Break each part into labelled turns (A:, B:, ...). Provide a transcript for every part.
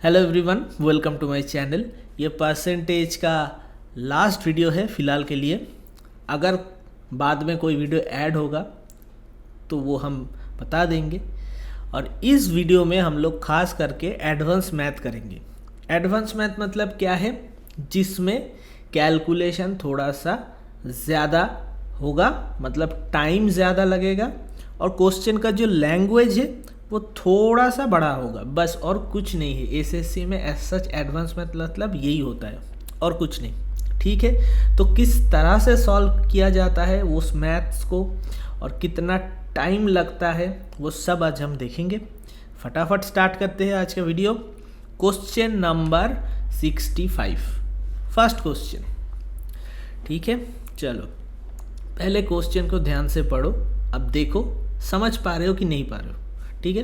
A: Hello everyone, welcome to my channel. ये percentage का last video है फ़िलहाल के लिए। अगर बाद में कोई वीडियो ऐड होगा तो वो हम बता देंगे। और इस वीडियो में हम लोग खास करके एडवांस मैथ करेंगे। एडवांस मैथ मतलब क्या है? जिसमें कैलकुलेशन थोड़ा सा ज़्यादा होगा, मतलब टाइम ज़्यादा लगेगा, और क्वेश्चन का जो लैंग्वेज है वो थोड़ा सा बड़ा होगा, बस और कुछ नहीं है। एसएससी में एज सच एडवांस मैथ मतलब यही होता है और कुछ नहीं, ठीक है। तो किस तरह से सॉल्व किया जाता है उस मैथ्स को और कितना टाइम लगता है वो सब आज हम देखेंगे। फटाफट स्टार्ट करते हैं आज का video. Question number 65, first question, ठीक है। चलो पहले क्वेश्चन को ध्यान से पढ़ो। अब देखो समझ पा रहे हो कि नहीं पा रहे हो, ठीक है।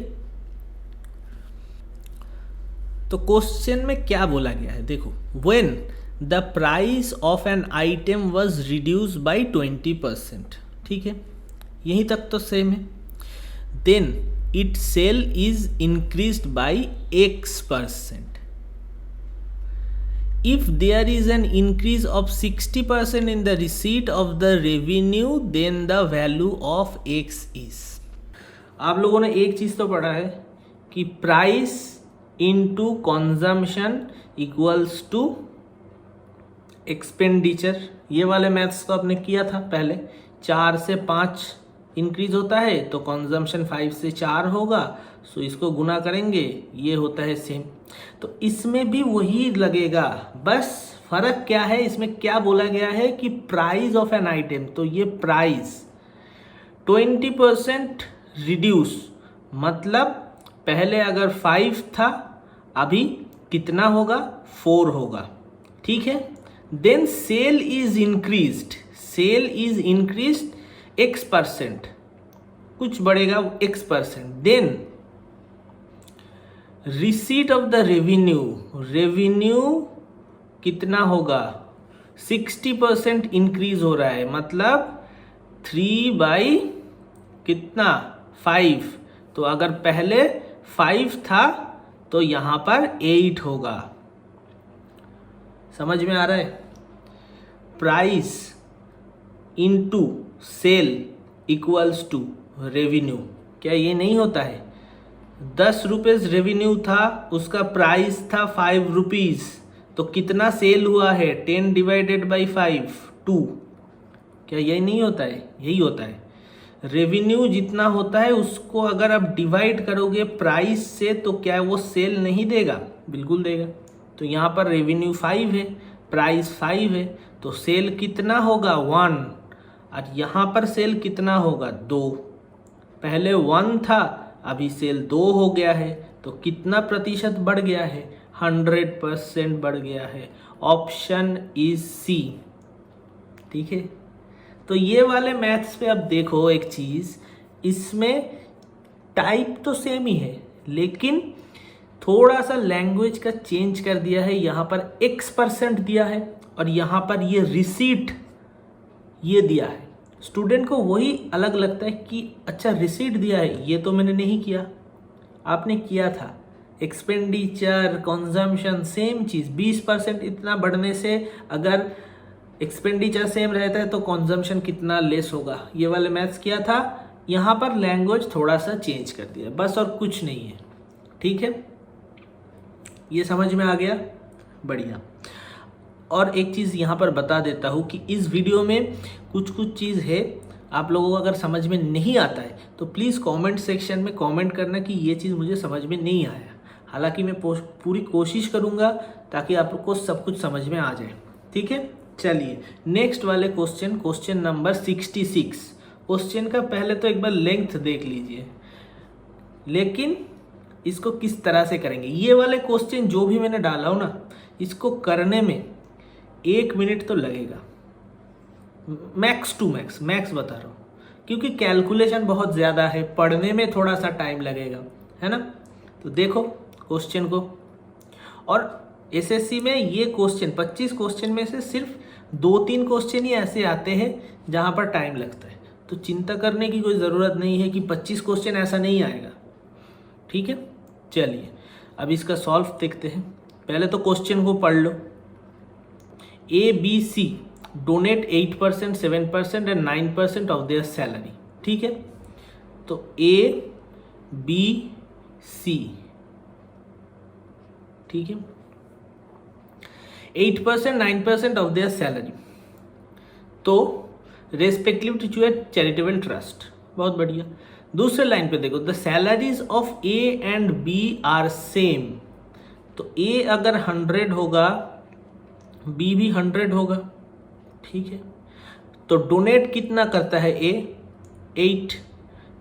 A: तो क्वेश्चन में क्या बोला गया है देखो, when the price of an item was reduce by 20%, ठीक है, यहीं तक तो सेम है। Then it sale is increased by X%. If there is an increase of 60% in the receipt of the revenue, then the value of X is. आप लोगों ने एक चीज़ तो पढ़ा है कि price into consumption equals to expenditure. ये वाले मैथ्स तो आपने किया था पहले। 4 से 5 इंक्रीज होता है तो कंजम्पशन 5 से 4 होगा, सो इसको गुना करेंगे, ये होता है सेम। तो इसमें भी वही लगेगा, बस फर्क क्या है, इसमें क्या बोला गया है कि प्राइस ऑफ एन आइटम, तो ये प्राइस 20% रिड्यूस, मतलब पहले अगर 5 था अभी कितना होगा, 4 होगा, ठीक है। Then sale is increased, sale is increased X%, कुछ बढ़ेगा X%। Then receipt of the revenue, revenue कितना होगा, 60% इंक्रीज हो रहा है, मतलब 3 कितना 5। तो अगर पहले 5 था तो यहां पर 8 होगा। समझ में आ रहा है? Price into sale equals to revenue, क्या ये नहीं होता है? 10 रुपीज रेवेन्यू था, उसका प्राइस था 5 रुपीज, तो कितना सेल हुआ है, 10 डिवाइडेड बाई 5, 2। क्या यही नहीं होता है? यही होता है। रेवेन्यू जितना होता है उसको अगर आप डिवाइड करोगे प्राइस से तो क्या वो सेल नहीं देगा? बिल्कुल देगा। तो यहाँ पर रेवेन्यू 5 है, प्राइस 5 है, तो सेल कितना होगा, 1। और यहाँ पर सेल कितना होगा, 2। पहले 1 था, अभी सेल 2 हो गया है, तो कितना प्रतिशत बढ़ गया है, 100% बढ़ गया है। ऑप्शन इज सी, ठीक है। तो ये वाले मैथ्स पे अब देखो एक चीज़, इसमें टाइप तो सेम ही है लेकिन थोड़ा सा लैंग्वेज का चेंज कर दिया है। यहाँ पर X% दिया है और यहाँ पर ये रिसीट ये दिया है। स्टूडेंट को वही अलग लगता है कि अच्छा रिसीट दिया है, ये तो मैंने नहीं किया, आपने किया था। एक्सपेंडिचर, कंजम्पशन सेम चीज़, 20% इतना बढ़ने से अगर एक्सपेंडिचर सेम रहता है तो कंजम्पशन कितना लेस होगा, ये वाले मैथ्स किया था। यहाँ पर लैंग्वेज थोड़ा सा चेंज कर दिया, बस और कुछ नहीं है, ठीक है। ये समझ में आ गया? बढ़िया। और एक चीज़ यहाँ पर बता देता हूँ कि इस वीडियो में कुछ चीज़ है, आप लोगों को अगर समझ में नहीं आता है तो प्लीज़ कमेंट सेक्शन में कमेंट करना कि ये चीज़ मुझे समझ में नहीं आया। हालांकि मैं पूरी कोशिश करूँगा ताकि आपको सब कुछ समझ में आ जाए, ठीक है। चलिए नेक्स्ट वाले क्वेश्चन, क्वेश्चन नंबर 66। क्वेश्चन का पहले तो एक बार लेंथ देख लीजिए, लेकिन इसको किस तरह से करेंगे। ये वाले क्वेश्चन जो भी मैंने डाला हो ना, इसको करने में 1 मिनट तो लगेगा, मैक्स टू मैक्स, मैक्स बता रहा हूँ, क्योंकि कैलकुलेशन बहुत ज़्यादा है, पढ़ने में थोड़ा सा टाइम लगेगा, है ना। तो देखो क्वेश्चन को, और एसएससी में ये क्वेश्चन 25 क्वेश्चन में से सिर्फ 2-3 क्वेश्चन ही ऐसे आते हैं जहाँ पर टाइम लगता है। तो चिंता करने की कोई ज़रूरत नहीं है कि 25 क्वेश्चन ऐसा नहीं आएगा, ठीक है। चलिए अब इसका सॉल्व देखते हैं। पहले तो क्वेश्चन को पढ़ लो। A B C donate 8%, 7% and 9% of their salary. ठीक है, तो ए बी सी, ठीक है, 8%, 9% ऑफ देयर सैलरी, तो respective to a charitable trust. बहुत बढ़िया। दूसरे लाइन पे देखो, the salaries of A and B are same. तो ए अगर 100 होगा, बी भी 100 होगा। ठीक है, तो डोनेट कितना करता है ए? 8।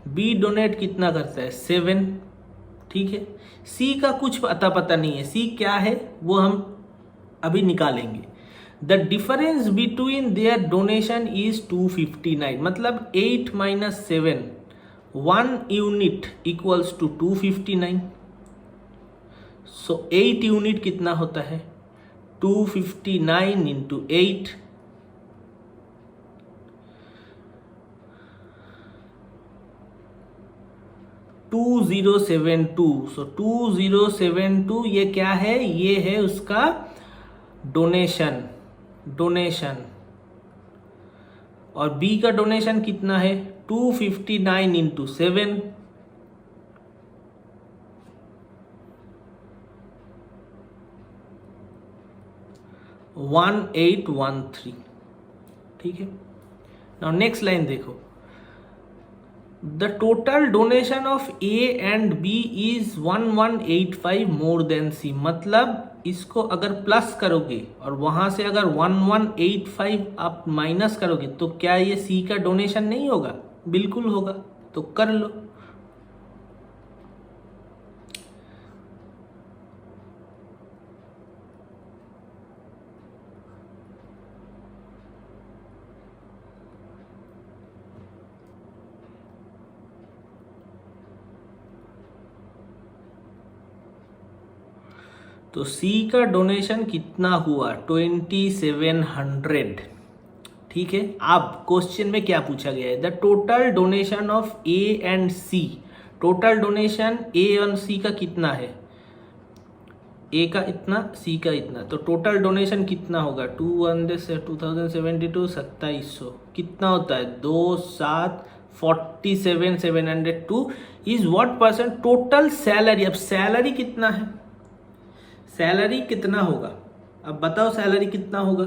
A: बी डोनेट कितना करता है? 7। ठीक है, सी का कुछ पता नहीं है। सी क्या है वो हम अभी निकालेंगे। The difference between their donation is 259, मतलब 8 minus 7, 1 unit equals to 259। So 8 unit कितना होता है? 259 इंटू 8, 2072। सो 2072 ये क्या है? ये है उसका डोनेशन। और बी का डोनेशन कितना है? 259 इंटू 7, 1813। ठीक है, नाउ नेक्स्ट लाइन देखो, the total donation of A and B is 1185 more than C. मतलब इसको अगर प्लस करोगे और वहां से अगर 1185 आप माइनस करोगे तो क्या ये सी का डोनेशन नहीं होगा? बिल्कुल होगा। तो कर लो। तो सी का डोनेशन कितना हुआ? 2700। ठीक है, अब क्वेश्चन में क्या पूछा गया है? The total donation of A and C. Total donation A और सी का कितना है? ए का इतना, सी का इतना, तो टोटल डोनेशन कितना होगा? 2072 2700 कितना होता है? 2,747,702 is what percent total salary. अब सैलरी कितना है? सैलरी कितना होगा? अब बताओ सैलरी कितना होगा?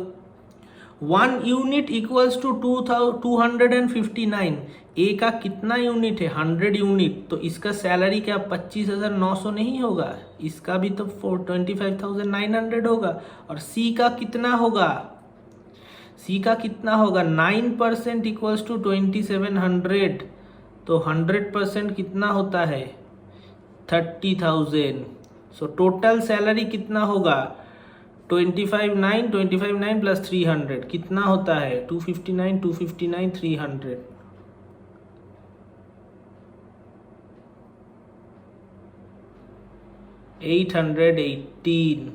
A: 1 यूनिट इक्वल्स टू 259। ए का कितना यूनिट है? 100 यूनिट। तो इसका सैलरी क्या 25,900 नहीं होगा? इसका भी तो 25,900 होगा। और सी का कितना होगा? सी का कितना होगा? 9% इक्वल्स टू 2700। तो 100% कितना होता है? 30,000। सो टोटल सैलरी कितना होगा? 25,9 प्लस 300 कितना होता है? 259 300। 818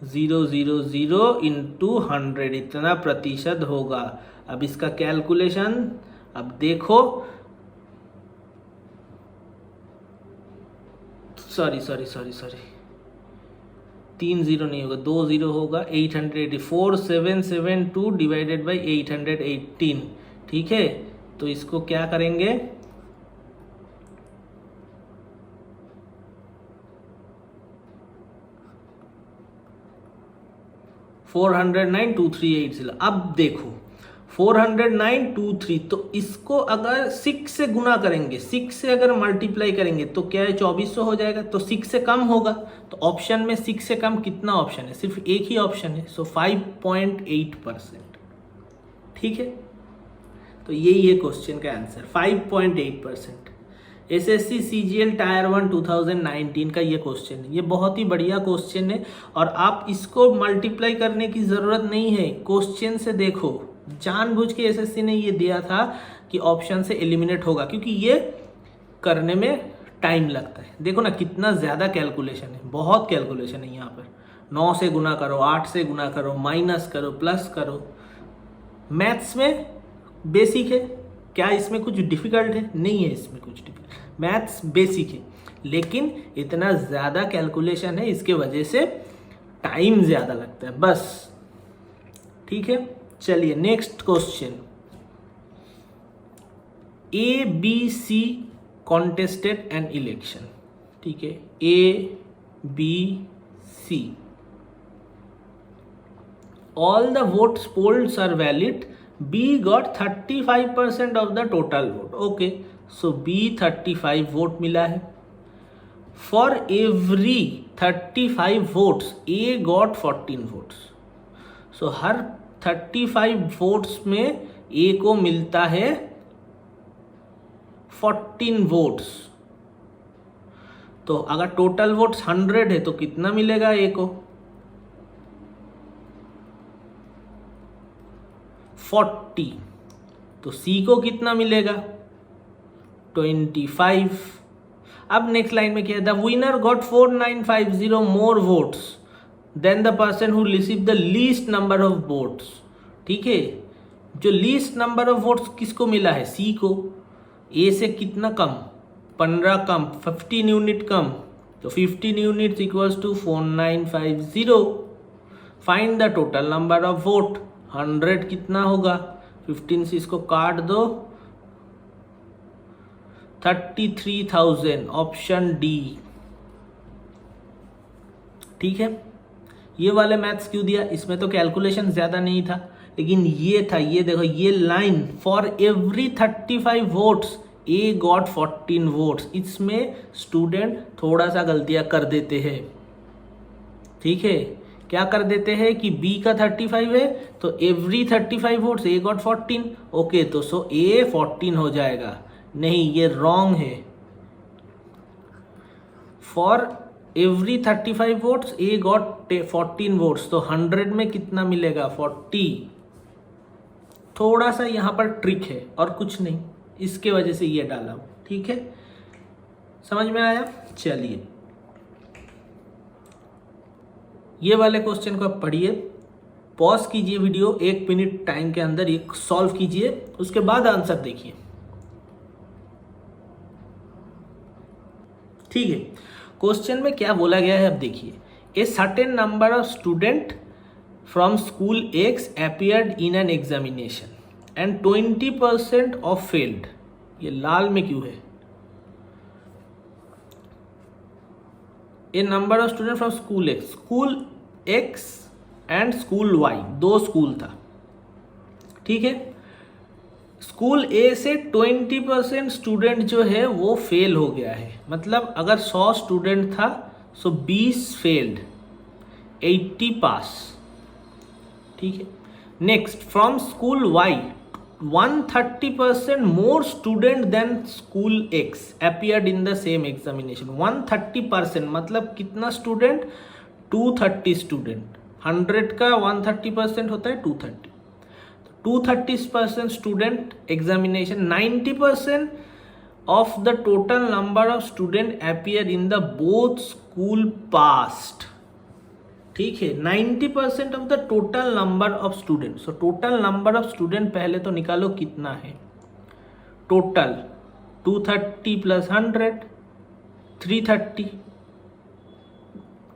A: 000 इंटू 100 इतना प्रतिशत होगा। अब इसका कैलकुलेशन अब देखो, सॉरी 3 0 नहीं होगा, 2 0 होगा। 884,772 डिवाइडेड बाई 818। ठीक है, तो इसको क्या करेंगे? $409,238। अब देखो 409,23, तो इसको अगर 6 से गुना करेंगे, 6 से अगर मल्टीप्लाई करेंगे तो क्या है? 2400 हो जाएगा। तो 6 से कम होगा, तो ऑप्शन में 6 से कम कितना ऑप्शन है? सिर्फ एक ही ऑप्शन है। सो 5.8%। ठीक है, तो यही है क्वेश्चन का आंसर, 5.8%। एसएससी सीजीएल टायर 1 2019 का ये क्वेश्चन है। ये बहुत ही बढ़िया क्वेश्चन है और आप इसको मल्टीप्लाई करने की ज़रूरत नहीं है। क्वेश्चन से देखो, जानबूझ के एसएससी ने ये दिया था कि ऑप्शन से एलिमिनेट होगा, क्योंकि ये करने में टाइम लगता है। देखो ना कितना ज़्यादा कैलकुलेशन है, बहुत कैलकुलेशन है यहाँ पर। 9 से गुना करो, 8 से गुना करो, माइनस करो, प्लस करो। मैथ्स में बेसिक है, क्या इसमें कुछ डिफिकल्ट है? नहीं है इसमें कुछ डिफिकल्ट, मैथ्स बेसिक है। लेकिन इतना ज़्यादा कैलकुलेशन है, इसके वजह से टाइम ज़्यादा लगता है बस। ठीक है, चलिए next question. ABC contested an election. ठीक है, ABC, all the votes polls are valid. B got 35% of the total vote. Okay, so B 35 vote मिला है. For every 35 votes, A got 14 votes. So her 35 votes में A को मिलता है 14 votes. तो अगर टोटल वोट्स 100 है तो कितना मिलेगा A को? 40. तो C को कितना मिलेगा? 25. अब नेक्स्ट लाइन में क्या है? The winner got 4950 more votes than the person who receive the least number of votes. ठीक है, जो लीस्ट नंबर ऑफ वोट्स किसको मिला है? C को। A से कितना कम? 15 कम, 15 यूनिट कम, तो 15 units equals to 4950. Find the total number of vote. 100 कितना होगा? 15 से इसको काट दो, 33,000, ऑप्शन डी। ठीक है, ये वाले मैथ्स क्यों दिया? इसमें तो कैलकुलेशन ज़्यादा नहीं था, लेकिन ये था, ये देखो, ये line for every 35 votes A got 14 votes. इसमें स्टूडेंट थोड़ा सा गलतियां कर देते हैं। ठीक है, क्या कर देते हैं कि बी का 35 है तो एवरी 35 वोट्स ए गॉट 14। ओके, तो सो ए 14 हो जाएगा। नहीं, ये रॉन्ग है। For every 35 votes A got 14 votes, तो 100 में कितना मिलेगा? 40। थोड़ा सा यहाँ पर ट्रिक है और कुछ नहीं, इसके वजह से ये डाला। ठीक है, समझ में आया? चलिए, ये वाले क्वेश्चन को आप पढ़िए, पॉज कीजिए वीडियो, 1 मिनट टाइम के अंदर ये सॉल्व कीजिए, उसके बाद आंसर देखिए। ठीक है, क्वेश्चन में क्या बोला गया है अब देखिए। A certain number of student from school X appeared in an examination and 20% of failed. ये लाल में क्यों है? A number of student from school X and school Y, 2 school था। ठीक है, स्कूल ए से 20% स्टूडेंट जो है वो फेल हो गया है। मतलब अगर 100 स्टूडेंट था सो 20 फेल्ड, 80 पास। ठीक है, next, from school Y 130% more student than school X appeared in the same examination. 130% मतलब कितना स्टूडेंट? 230 स्टूडेंट। 100 का 130% होता है 230। 230% student examination, 90% of the total number of student appear in the both school passed. ठीक है, 90% of the total number of student. So total number of student पहले तो निकालो कितना है टोटल। 230 प्लस 100, 330।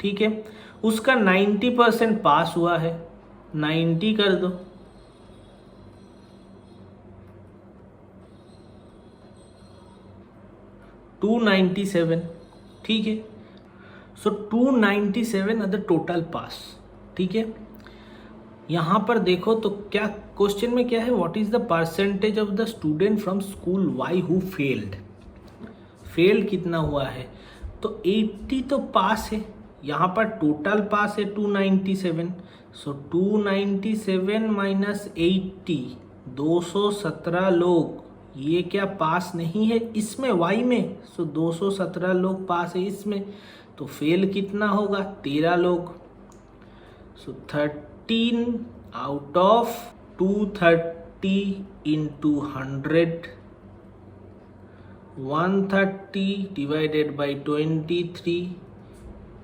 A: ठीक है, उसका 90% पास हुआ है, 90 कर दो, $297। ठीक है, सो 297 आर द टोटल पास। ठीक है, यहाँ पर देखो तो क्या क्वेश्चन में क्या है? What is the percentage of the student from school Y who failed. Failed कितना हुआ है? तो 80 तो पास है, यहाँ पर टोटल पास है 297। सो 297 माइनस 80, 217 लोग। ये क्या पास नहीं है इसमें वाई में? सो 217 लोग पास है इसमें, तो फेल कितना होगा? 13 लोग। सो 13 out of 230 into 100, 130 divided by 23।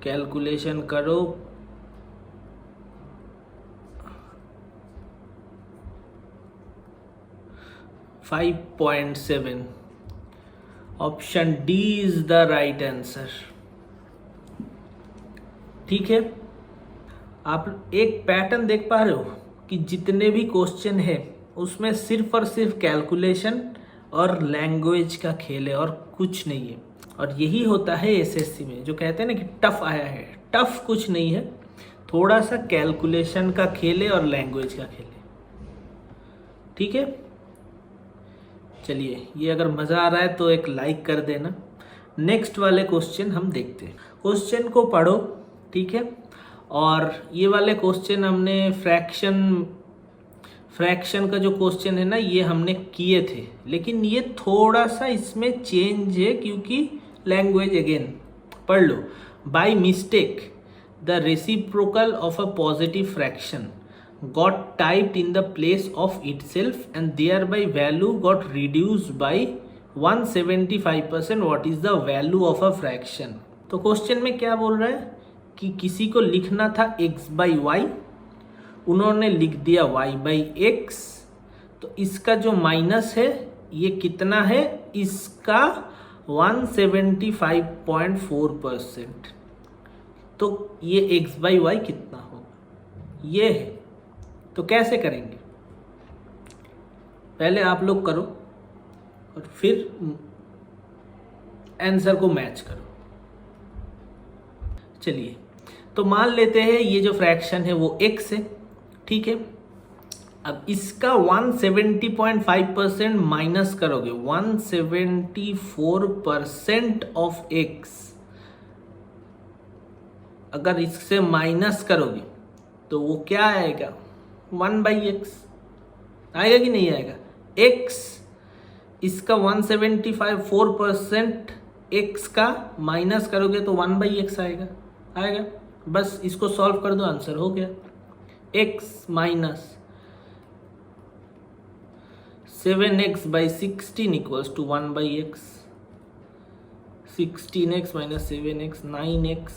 A: Calculation करो, 5.7। Option D is the right answer. ठीक है, आप एक पैटर्न देख पा रहे हो कि जितने भी क्वेश्चन है उसमें सिर्फ और सिर्फ कैलकुलेशन और लैंग्वेज का खेल है और कुछ नहीं है। और यही होता है एसएससी में, जो कहते हैं ना कि टफ आया है, टफ कुछ नहीं है, थोड़ा सा कैलकुलेशन का खेल है और लैंग्वेज का खेल है। ठीक है, चलिए, ये अगर मज़ा आ रहा है तो एक लाइक कर देना। नेक्स्ट वाले क्वेश्चन हम देखते हैं। क्वेश्चन को पढ़ो, ठीक है। और ये वाले क्वेश्चन हमने फ्रैक्शन का जो क्वेश्चन है ना, ये हमने किए थे, लेकिन ये थोड़ा सा इसमें चेंज है क्योंकि लैंग्वेज अगेन पढ़ लो। By mistake the reciprocal of a positive fraction got typed in the place of itself and thereby value got reduced by 175%. what is the value of a fraction? तो question में क्या बोल रहा है कि किसी को लिखना था x बाई वाई, उन्होंने लिख दिया y बाई एक्स, तो इसका जो माइनस है ये कितना है, इसका 175.4%। तो ये x बाई वाई कितना होगा, ये है। तो कैसे करेंगे, पहले आप लोग करो और फिर आंसर को मैच करो। चलिए, तो मान लेते हैं ये जो फ्रैक्शन है वो x है, ठीक है। अब इसका 170.5% माइनस करोगे, 174% ऑफ x अगर इससे माइनस करोगे तो वो क्या आएगा, 1 बाई एक्स आएगा कि नहीं आएगा। x इसका 175.4% x का माइनस करोगे तो 1 बाई एक्स आएगा, बस इसको सॉल्व कर दो, आंसर हो गया। x minus 7x by 16 equals to 1 by X. 16x minus 7x 9x।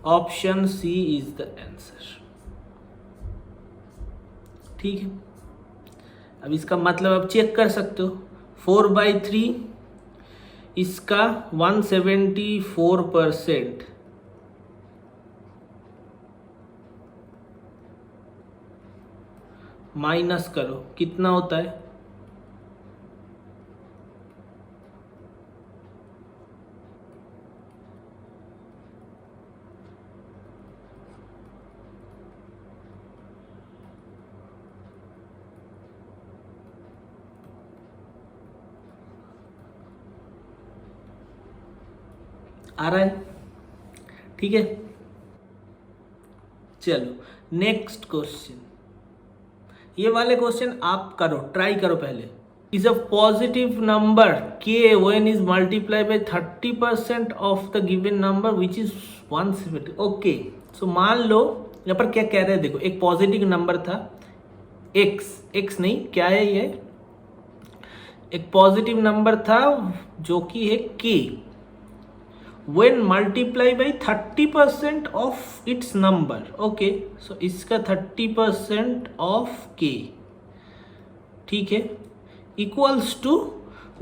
A: Option C is the answer. ठीक है, अब इसका मतलब आप चेक कर सकते हो, 4/3 इसका 174% माइनस करो, कितना होता है, आ रहा है। ठीक है, चलो नेक्स्ट क्वेश्चन। ये वाले क्वेश्चन आप करो, ट्राई करो पहले। Is a positive number k when is multiplied by 30% of the given number which is 170। Okay, so मान लो यहाँ पर क्या कह रहे हैं, देखो एक पॉजिटिव नंबर था x नहीं, क्या है ये, एक पॉजिटिव नंबर था जो कि है k, when multiply by 30% of its number। Okay, so इसका 30% ऑफ k, ठीक है, equals to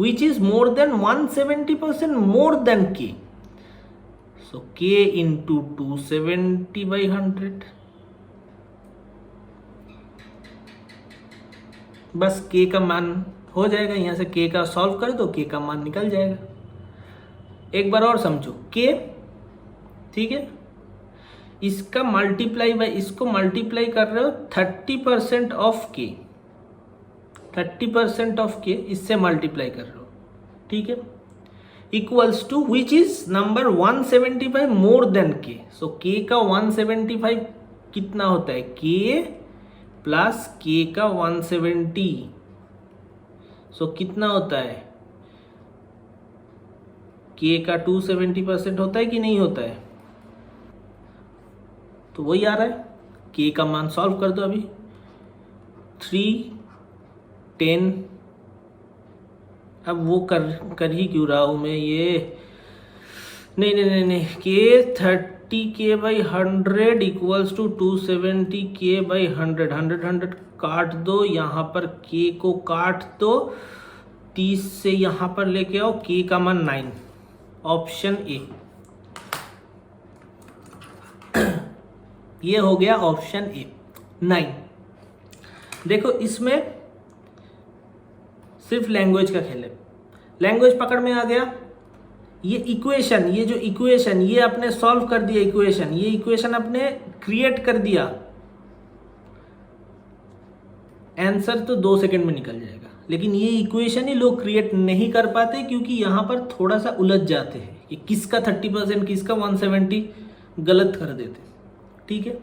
A: which is more than 170% more than k। So k into 270/100, बस k का मान हो जाएगा, यहां से k का सॉल्व कर दो, k का मान निकल जाएगा। एक बार और समझो, k, ठीक है, इसका मल्टीप्लाई बाय, इसको मल्टीप्लाई कर रहे हो 30% ऑफ k, 30% ऑफ k इससे मल्टीप्लाई कर रहे हो, ठीक है, equals to which is number 175 more than k। So k का 175 कितना होता है, k प्लस k का 170, सो कितना होता है, k का 270% होता है कि नहीं होता है, तो वही आ रहा है। k का मान सॉल्व कर दो अभी, 3, 10, अब वो कर ही क्यों रहा हूँ मैं ये, नहीं, K30K/100 इक्वल्स टू 270K/100, 100 काट दो, यहाँ पर K को काट दो, 30 से यहाँ पर लेके आओ, K का मान 9, ऑप्शन ए। ये हो गया ऑप्शन ए 9। देखो इसमें सिर्फ लैंग्वेज का खेल है, लैंग्वेज पकड़ में आ गया। ये इक्वेशन, ये जो इक्वेशन ये आपने सॉल्व कर दिया, इक्वेशन ये इक्वेशन आपने क्रिएट कर दिया, आंसर तो 2 सेकंड में निकल जाएगा। लेकिन ये इक्वेशन ही लोग क्रिएट नहीं कर पाते क्योंकि यहाँ पर थोड़ा सा उलझ जाते हैं कि किसका 30% किसका 170 गलत कर देते। ठीक है,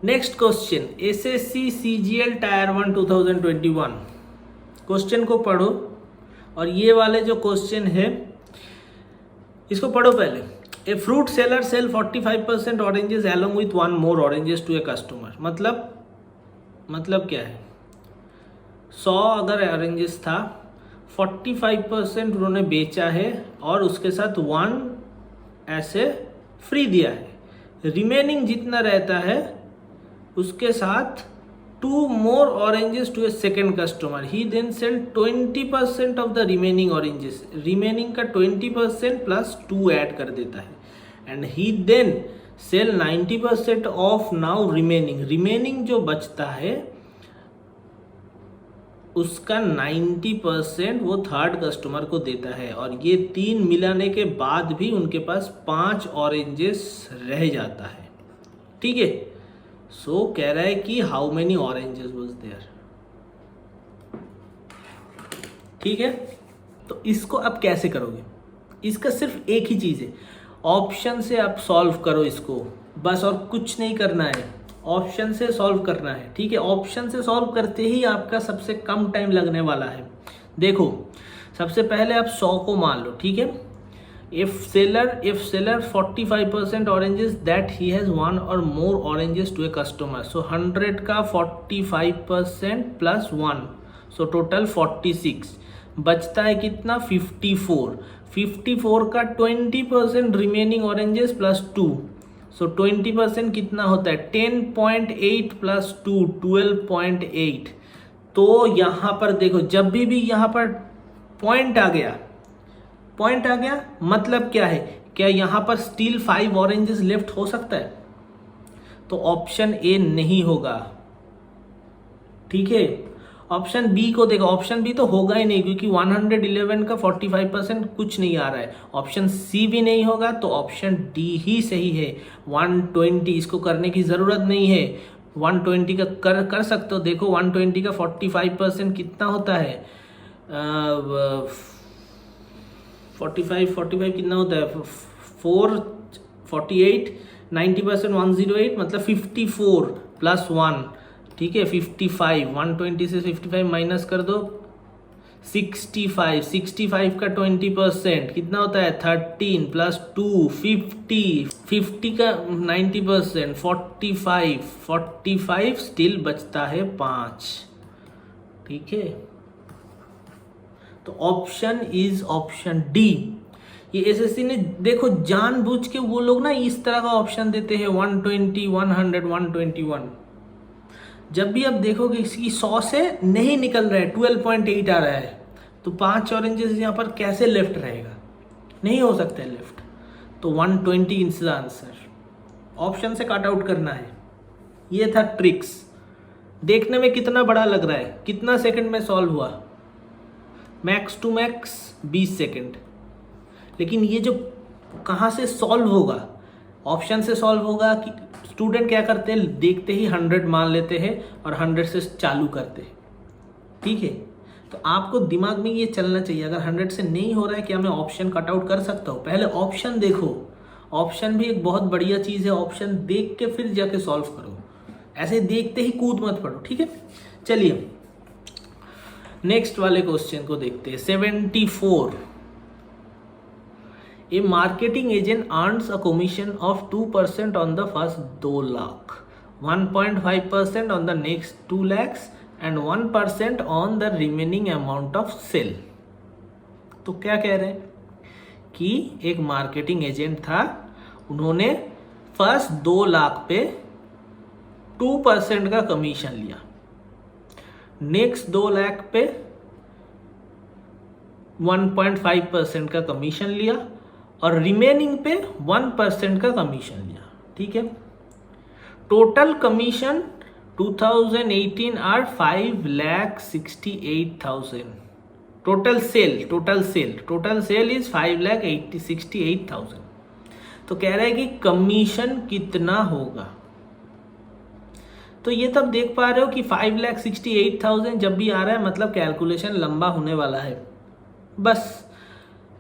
A: next question, SSC CGL tyre 1 2021। Question को पढ़ो और ये वाले जो क्वेश्चन है इसको पढ़ो पहले। A fruit seller sell 45% oranges along with 1 more oranges to a customer। मतलब क्या है, 100 अगर ऑरेंजेस था, 45% उन्होंने बेचा है और उसके साथ 1 ऐसे फ्री दिया है। रिमेनिंग जितना रहता है उसके साथ 2 more oranges to a second customer। He then sell 20% of the remaining oranges। Remaining का 20% प्लस 2 ऐड कर देता है। And he then sell 90% of now remaining। Remaining जो बचता है उसका 90% वो थर्ड कस्टमर को देता है। और ये 3 मिलाने के बाद भी उनके पास 5 ऑरेंजेस रह जाता है। ठीक है, सो कह रहा है कि how many oranges was there. ठीक है, तो इसको अब कैसे करोगे, इसका सिर्फ एक ही चीज है, ऑप्शन से आप सॉल्व करो इसको, बस और कुछ नहीं करना है, ऑप्शन से सॉल्व करना है। ठीक है, ऑप्शन से सॉल्व करते ही आपका सबसे कम टाइम लगने वाला है। देखो सबसे पहले आप 100 को मान लो। ठीक है, if seller 45% oranges that he has 1 or more oranges to a customer, so 100 का 45% प्लस 1, so total 46, बचता है कितना 54 का 20% रिमेनिंग ऑरेंजेस प्लस 2, सो 20% कितना होता है 10.8 प्लस 2 12.8। तो यहाँ पर देखो जब भी यहाँ पर पॉइंट आ गया मतलब क्या है, क्या यहाँ पर स्टिल 5 ऑरेंजेस लेफ्ट हो सकता है, तो ऑप्शन ए नहीं होगा। ठीक है, ऑप्शन बी को देखो, ऑप्शन बी तो होगा ही नहीं क्योंकि 111 का 45% कुछ नहीं आ रहा है। ऑप्शन सी भी नहीं होगा, तो ऑप्शन डी ही सही है 120। इसको करने की जरूरत नहीं है, 120 का कर सकते हो। देखो 120 का 45% कितना होता है, 45 कितना होता है 448, 90% 108 मतलब 54 प्लस 1। ठीक है, 55, 120 से 55 माइनस कर दो 65 का 20% कितना होता है 13 प्लस 2 50 का 90% 45 स्टिल बचता है 5। ठीक है, तो ऑप्शन इज ऑप्शन डी। ये एसएससी ने देखो जानबूझ के वो लोग ना इस तरह का ऑप्शन देते हैं 120 100 121। जब भी आप देखोगे इसकी 100 से नहीं निकल रहा है 12.8 आ रहा है, तो 5 ऑरेंजेस यहाँ पर कैसे लेफ्ट रहेगा, नहीं हो सकता है लेफ्ट, तो 120 इज द आंसर। ऑप्शन से कट आउट करना है, ये था ट्रिक्स। देखने में कितना बड़ा लग रहा है, कितना सेकंड में सॉल्व हुआ, मैक्स टू मैक्स 20 सेकंड। लेकिन ये जो कहाँ से सॉल्व होगा, ऑप्शन से सॉल्व होगा कि स्टूडेंट क्या करते हैं देखते ही 100 मान लेते हैं और 100 से चालू करते हैं। ठीक है, तो आपको दिमाग में ये चलना चाहिए, अगर 100 से नहीं हो रहा है क्या मैं ऑप्शन कट आउट कर सकता हूँ, पहले ऑप्शन देखो। ऑप्शन भी एक बहुत बढ़िया चीज़ है, ऑप्शन देख के फिर जाके सॉल्व करो, ऐसे देखते ही कूद मत पड़ो। ठीक है, चलिए नेक्स्ट वाले क्वेश्चन को देखते हैं। 74, a marketing agent earns a commission of 2% on the first 2 lakh, 1.5% on the next 2 lakhs and 1% on the remaining amount of sale. तो क्या कह रहे हैं कि एक मार्केटिंग एजेंट था, उन्होंने फर्स्ट 2 लाख पे 2% का कमीशन लिया, नेक्स्ट 2 लाख पे 1.5% का कमीशन लिया और रिमेनिंग पे 1% का कमीशन लिया। ठीक है, total commission 2018 are 5,68,000। Total sale is 5,68,000। तो कह रहा है कि कमीशन कितना होगा। तो ये तब देख पा रहे हो कि 5,68,000 जब भी आ रहा है मतलब कैलकुलेशन लंबा होने वाला है। बस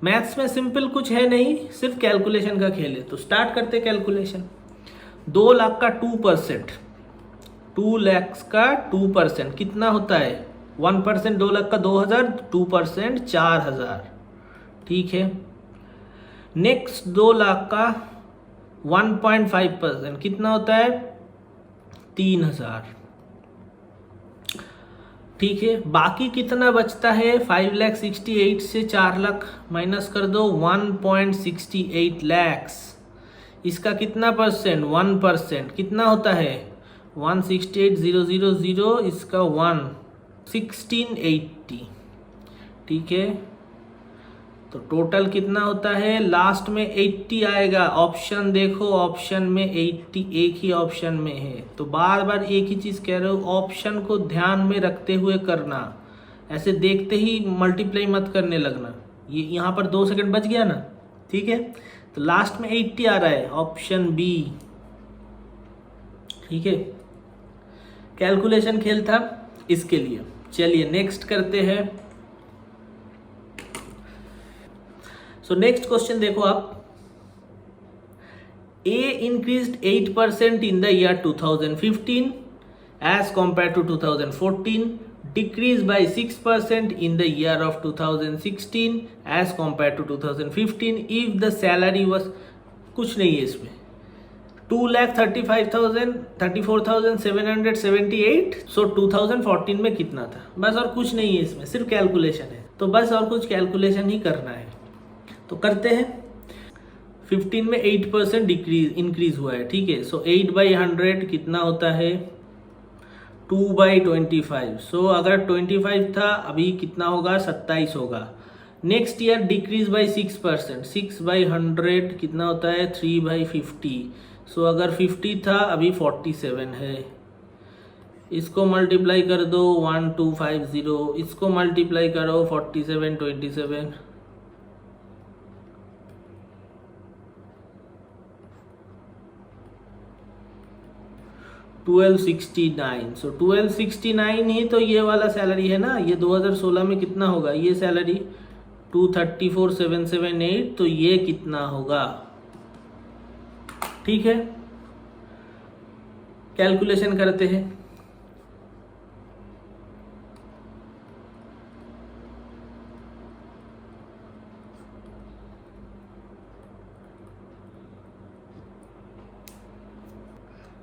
A: मैथ्स में सिंपल कुछ है नहीं, सिर्फ कैलकुलेशन का खेल है। तो स्टार्ट करते कैलकुलेशन। 2 लाख का 2%, 2 लाख का 2% कितना होता है? 1%, 2 लाख का 2,000, 2% 4,000। ठीक है, नेक्स्ट 2 लाख का 1.5% कितना होता है? 3,000। ठीक है, बाकी कितना बचता है? 5,68,000 से 4 लाख माइनस कर दो, 1.68 लाख। इसका कितना परसेंट? 1%। कितना होता है? 168,000, इसका 1680। ठीक है, तो टोटल कितना होता है? लास्ट में 80 आएगा। ऑप्शन देखो, ऑप्शन में 80 एक ही ऑप्शन में है। तो बार बार एक ही चीज कह रहे हो, ऑप्शन को ध्यान में रखते हुए करना, ऐसे देखते ही मल्टीप्लाई मत करने लगना। ये यहाँ पर 2 सेकंड बच गया ना। ठीक है, तो लास्ट में 80 आ रहा है, ऑप्शन बी। ठीक है, कैलकुलेशन खेल था इसके लिए। चलिए नेक्स्ट करते हैं। सो नेक्स्ट क्वेश्चन देखो आप। A increased 8% in the year 2015 as compared to 2014, decreased by 6% in the year of 2016 as compared to 2015 if the salary was, कुछ नहीं है इसमें, 2,34,778। सो 2014 में कितना था? बस और कुछ नहीं है इसमें, सिर्फ कैलकुलेशन है। तो बस और कुछ कैलकुलेशन ही करना है, तो करते हैं। 15 में 8% इंक्रीज हुआ है। ठीक है, सो 8/100 कितना होता है? 2/25। सो अगर 25 था, अभी कितना होगा? 27 होगा। नेक्स्ट ईयर डिक्रीज बाई 6%, 6/100 कितना होता है? 3/50। सो अगर 50 था, अभी 47 है। इसको मल्टीप्लाई कर दो 1250, इसको मल्टीप्लाई करो 47, 27, 1269। सो 1269 ही तो ये वाला सैलरी है ना। ये 2016 में कितना होगा? ये सैलरी 234,778, तो ये कितना होगा? ठीक है, कैलकुलेशन करते हैं।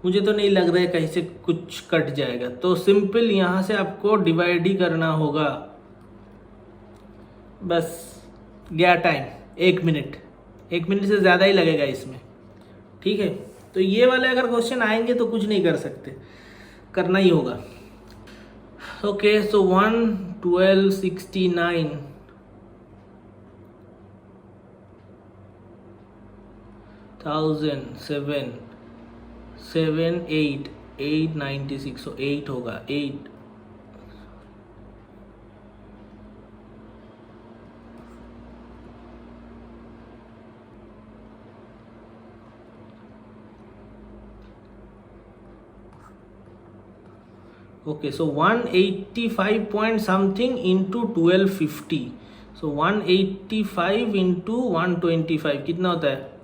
A: मुझे तो नहीं लग रहा है कहीं से कुछ कट जाएगा, तो सिंपल यहां से आपको डिवाइड ही करना होगा। बस गया टाइम, 1 मिनट, 1 मिनट से ज़्यादा ही लगेगा इसमें। ठीक है, तो ये वाले अगर क्वेश्चन आएंगे तो कुछ नहीं कर सकते, करना ही होगा। ओके, सो 1269 7,896, सो 8 होगा, 8। ओके, सो 185 पॉइंट समथिंग इंटू 1250। सो 185 इंटू 125 कितना होता है?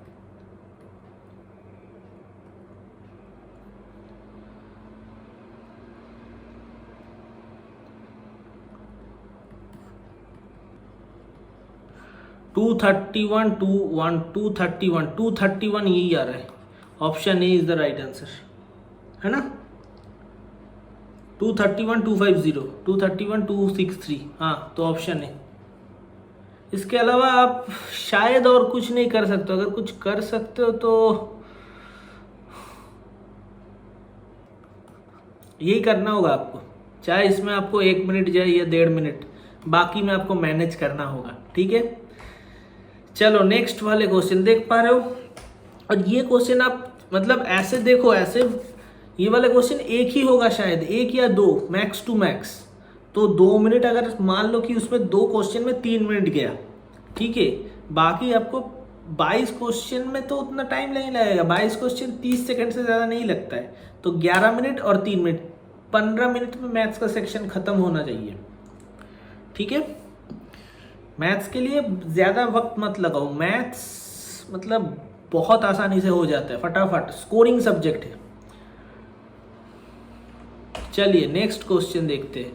A: टू 231 यही आ रहा है। Option A is the right answer, है ना? 231,250, 231,263, हाँ, तो ऑप्शन है। इसके अलावा आप शायद और कुछ नहीं कर सकते। अगर कुछ कर सकते हो तो यही करना होगा आपको, चाहे इसमें आपको 1 मिनट जाए या 1.5 मिनट, बाकी में आपको मैनेज करना होगा। ठीक है, चलो नेक्स्ट वाले क्वेश्चन देख पा रहे हो। और ये क्वेश्चन आप मतलब ऐसे देखो, ऐसे ये वाला क्वेश्चन एक ही होगा शायद, 1 या 2 मैक्स टू मैक्स। तो 2 मिनट अगर मान लो कि उसमें 2 क्वेश्चन में 3 मिनट गया, ठीक है, बाकी आपको 22 क्वेश्चन में तो उतना टाइम नहीं लगेगा। 22 क्वेश्चन 30 सेकंड से ज़्यादा नहीं लगता है। तो 11 मिनट और 3 मिनट, 15 मिनट में मैथ्स का सेक्शन खत्म होना चाहिए। ठीक है, मैथ्स के लिए ज़्यादा वक्त मत लगाओ। मैथ्स मतलब बहुत आसानी से हो जाता है, फटाफट, स्कोरिंग सब्जेक्ट है। चलिए नेक्स्ट क्वेश्चन देखते हैं।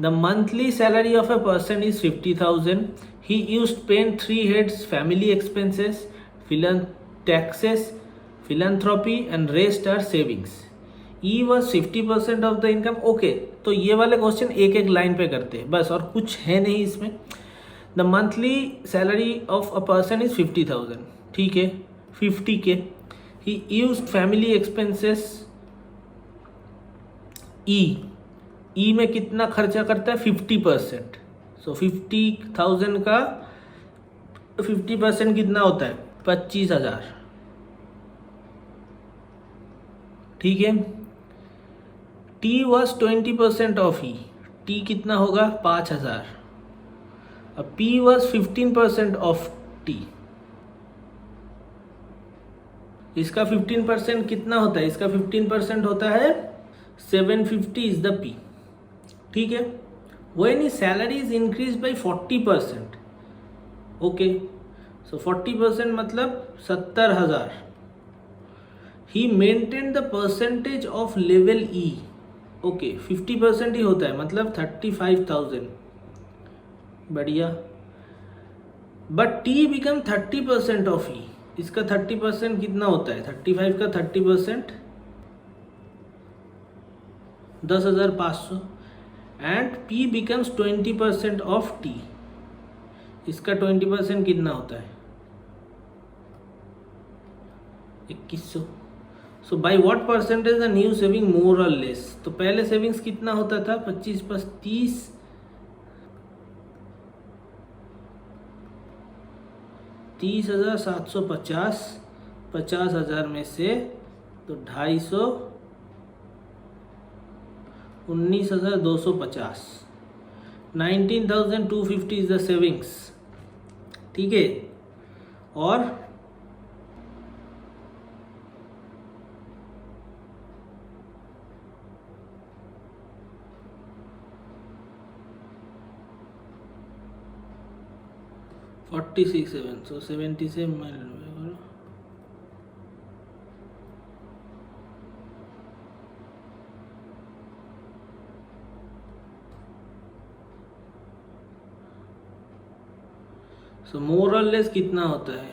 A: The monthly salary of a person is 50,000. He used pay 3 heads family expenses, taxes, philanthropy and rest are savings. E was 50% of the income. Okay, तो ये वाले क्वेश्चन एक एक लाइन पे करते हैं बस, और कुछ है नहीं इसमें। The monthly salary of a person is 50,000. ठीक है, 50K. He used family expenses. ई में कितना खर्चा करता है? 50%. सो 50,000 का 50% कितना होता है? 25,000. ठीक है, T was 20% of E. T कितना होगा? 5,000. अब पी वॉज 15% ऑफ टी. इसका 15% कितना होता है? इसका 15% होता है 750 इज द पी. ठीक है, when his salary is increased by 40%. Okay, सो 40% मतलब 70,000. he maintained the percentage of level E. Okay, 50% ही होता है मतलब 35,000. बढ़िया. But T become 30% of E. इसका 30% कितना होता है? 35 का 30% 10,500. And P becomes 20% of T. इसका 20% कितना होता है? 2100. So by what percentage the new saving more और लेस? तो पहले सेविंग्स कितना होता था? 25 + 30, 30,750. 50,000 में से तो 250, 19,250. 19,250 इज द सेविंग्स. ठीक है, और $46,700. सो 70 से सो मोर और लेस कितना होता है?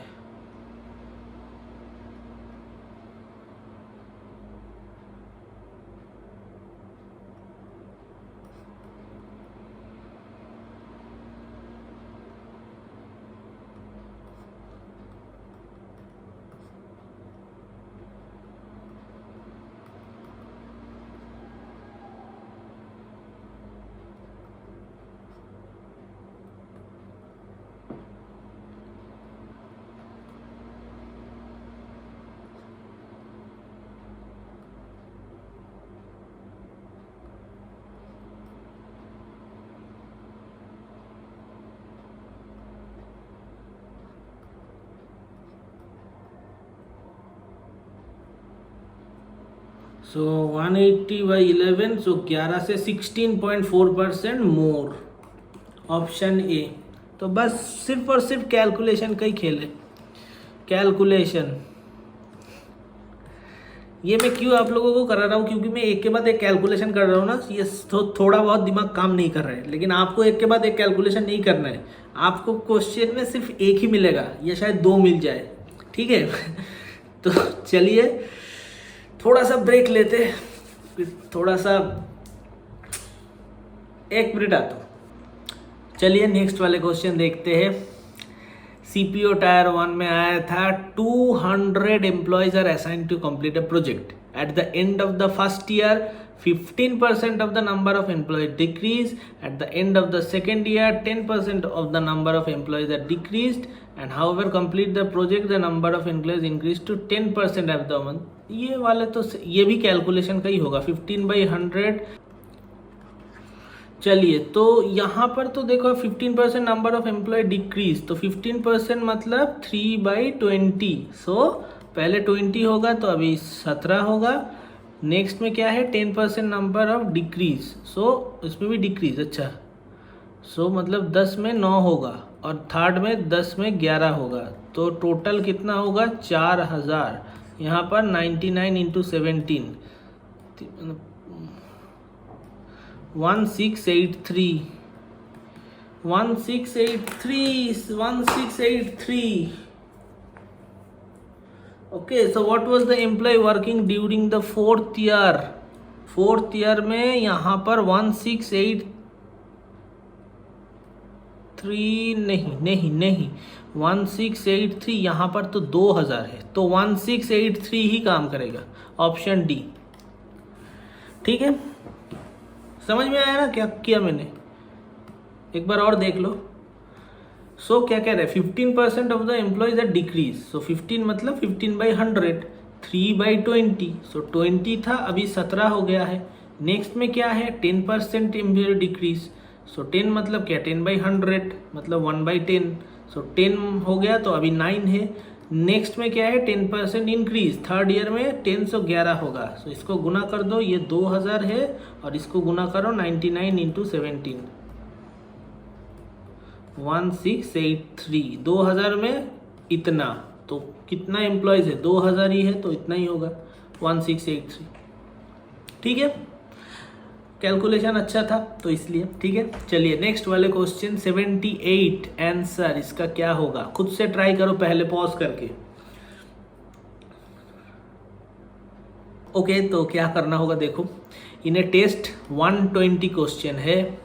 A: सो 180/11. सो 11 से 16.4% मोर. Option A. तो बस सिर्फ और सिर्फ कैलकुलेशन का ही खेल है. कैलकुलेशन ये मैं क्यों आप लोगों को करा रहा हूँ? क्योंकि मैं एक के बाद एक कैलकुलेशन कर रहा हूँ ना, ये थोड़ा बहुत दिमाग काम नहीं कर रहा है. लेकिन आपको एक के बाद एक कैलकुलेशन नहीं करना है. आपको क्वेश्चन में सिर्फ एक ही मिलेगा या शायद 2 मिल जाए. ठीक है तो चलिए थोड़ा सा ब्रेक लेते, फिर थोड़ा सा 1 मिनट आता हूँ. चलिए नेक्स्ट वाले क्वेश्चन देखते हैं. सीपीओ टायर 1 में आया था 200 employees are assigned to complete a project at the end of the first year 15% of the number of employees decreased. At the end of the second year, 10% of the number of employees are decreased. And however, complete the project, the number of employees increased to 10% of the month. ये वाले तो ये भी calculation का ही होगा 15/100. चलिए, तो यहाँ पर तो देखो 15% नंबर ऑफ एम्प्लॉय डिक्रीज, तो 15% मतलब 3/20. सो पहले 20 होगा तो अभी 17 होगा. नेक्स्ट में क्या है 10% नंबर ऑफ डिक्रीज, सो इसमें भी डिक्रीज. अच्छा, सो मतलब 10 में 9 होगा और थर्ड में 10 में 11 होगा, तो टोटल कितना होगा 4000. यहाँ पर 99 into 17 1683. Okay, so what was the employee working during the fourth year? Fourth year में यहाँ पर 1683 नहीं 1683, यहाँ पर तो 2000 है, तो 1683 ही काम करेगा. Option D. ठीक है, समझ में आया ना क्या किया मैंने? एक बार और देख लो. सो क्या कह रहे हैं 15% of the employees are decrease. So 15 मतलब 15/100, 3/20. सो 20 था, अभी 17 हो गया है. नेक्स्ट में क्या है 10% एम्प्लॉय डिक्रीज. सो 10 मतलब क्या 10/100 मतलब 1/10. सो 10 हो गया तो अभी 9 है. नेक्स्ट में क्या है 10% इंक्रीज. थर्ड ईयर में 10 से 11 होगा. सो इसको गुना कर दो, ये 2000 है और इसको गुना करो 99 इंटू 17, 1683. 2000 में इतना, तो कितना एम्प्लॉयज है 2000 ही है, तो इतना ही होगा 1683. ठीक है, कैलकुलेशन अच्छा था तो इसलिए. ठीक है, चलिए नेक्स्ट वाले क्वेश्चन 78 आंसर इसका क्या होगा. खुद से ट्राई करो पहले पॉज करके. ओके, तो क्या करना होगा देखो. इन ए टेस्ट 120 क्वेश्चन है.